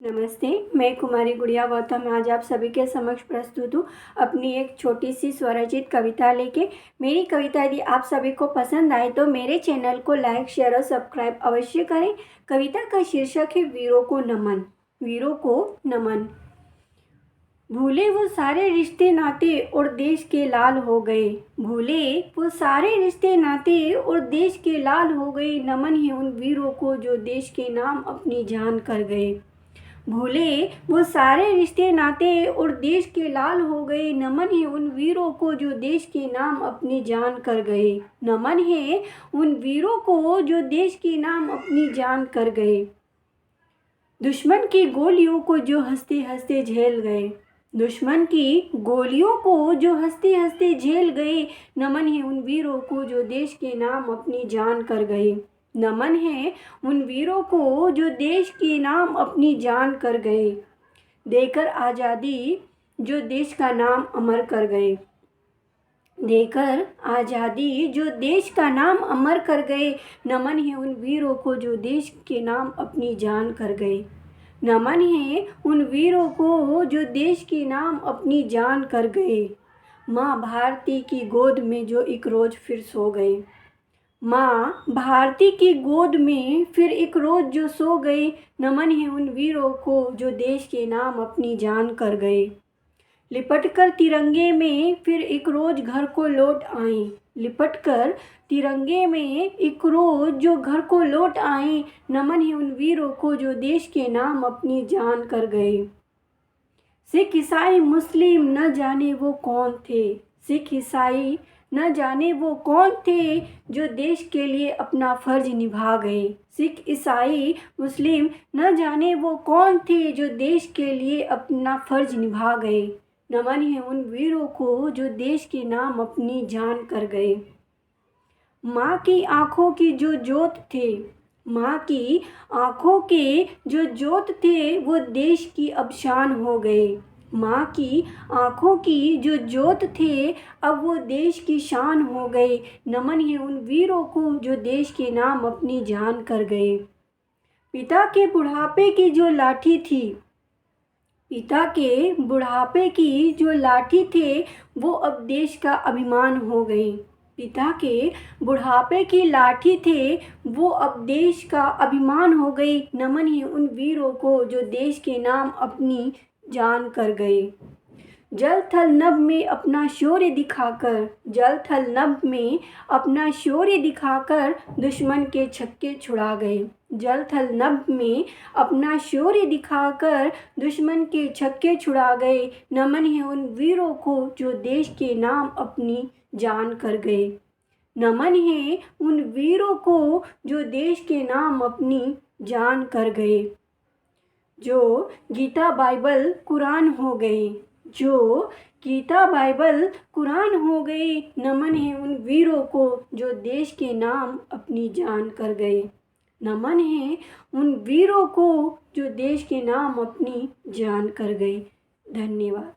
नमस्ते, मैं कुमारी गुड़िया गौतम आज आप सभी के समक्ष प्रस्तुत हूँ अपनी एक छोटी सी स्वरचित कविता लेके। मेरी कविता यदि आप सभी को पसंद आए तो मेरे चैनल को लाइक, शेयर और सब्सक्राइब अवश्य करें। कविता का शीर्षक है वीरों को नमन। वीरों को नमन। भूले वो सारे रिश्ते नाते और देश के लाल हो गए। भूले वो सारे रिश्ते नाते और देश के लाल हो गए। नमन है उन वीरों को जो देश के नाम अपनी जान कर गए। भूले वो सारे रिश्ते नाते और देश के लाल हो गए। नमन है उन वीरों को जो देश के नाम अपनी जान कर गए। नमन है उन वीरों को जो देश के नाम अपनी जान कर गए। दुश्मन की गोलियों को जो हंसते हंसते झेल गए। दुश्मन की गोलियों को जो हंसते हंसते झेल गए। नमन है उन वीरों को जो देश के नाम अपनी जान कर गए। नमन है उन वीरों को जो देश के नाम अपनी जान कर गए। देकर आज़ादी जो देश का नाम अमर कर गए। देकर आज़ादी जो देश का नाम अमर कर गए। नमन है उन वीरों को जो देश के नाम अपनी जान कर गए। नमन है उन वीरों को जो देश के नाम अपनी जान कर गए। माँ भारती की गोद में जो एक रोज़ फिर सो गए। माँ भारती की गोद में फिर एक रोज़ जो सो गए। नमन है उन वीरों को जो देश के नाम अपनी जान कर गए। लिपटकर तिरंगे में फिर एक रोज़ घर को लौट आए। लिपटकर तिरंगे में एक रोज़ जो घर को लौट आए। नमन है उन वीरों को जो देश के नाम अपनी जान कर गए। सिख ईसाई मुस्लिम न जाने वो कौन थे। सिख ईसाई न जाने वो कौन थे जो देश के लिए अपना फर्ज निभा गए। सिख ईसाई मुस्लिम न जाने वो कौन थे जो देश के लिए अपना फर्ज निभा गए। नमन है उन वीरों को जो देश के नाम अपनी जान कर गए। माँ की आँखों की जो जोत थे। माँ की आँखों के जो जोत थे वो देश की अब शान हो गए। माँ की आँखों की जो जोत थे अब वो देश की शान हो गए। नमन है उन वीरों को जो देश के नाम अपनी जान कर गए। पिता के बुढ़ापे की जो लाठी थी। पिता के बुढ़ापे की जो लाठी थे वो अब देश का अभिमान हो गई। पिता के बुढ़ापे की लाठी थे वो अब देश का अभिमान हो गई। नमन है उन वीरों को जो देश के नाम अपनी जान कर गए। जल थल नभ में अपना शौर्य दिखाकर। जल थल नभ में अपना शौर्य दिखाकर दुश्मन के छक्के छुड़ा गए। जल थल नभ में अपना शौर्य दिखाकर दुश्मन के छक्के छुड़ा गए। नमन है उन वीरों को जो देश के नाम अपनी जान कर गए। नमन है उन वीरों को जो देश के नाम अपनी जान कर गए। जो गीता बाइबल कुरान हो गए। जो गीता बाइबल कुरान हो गए। नमन है उन वीरों को जो देश के नाम अपनी जान कर गए। नमन है उन वीरों को जो देश के नाम अपनी जान कर गए। धन्यवाद।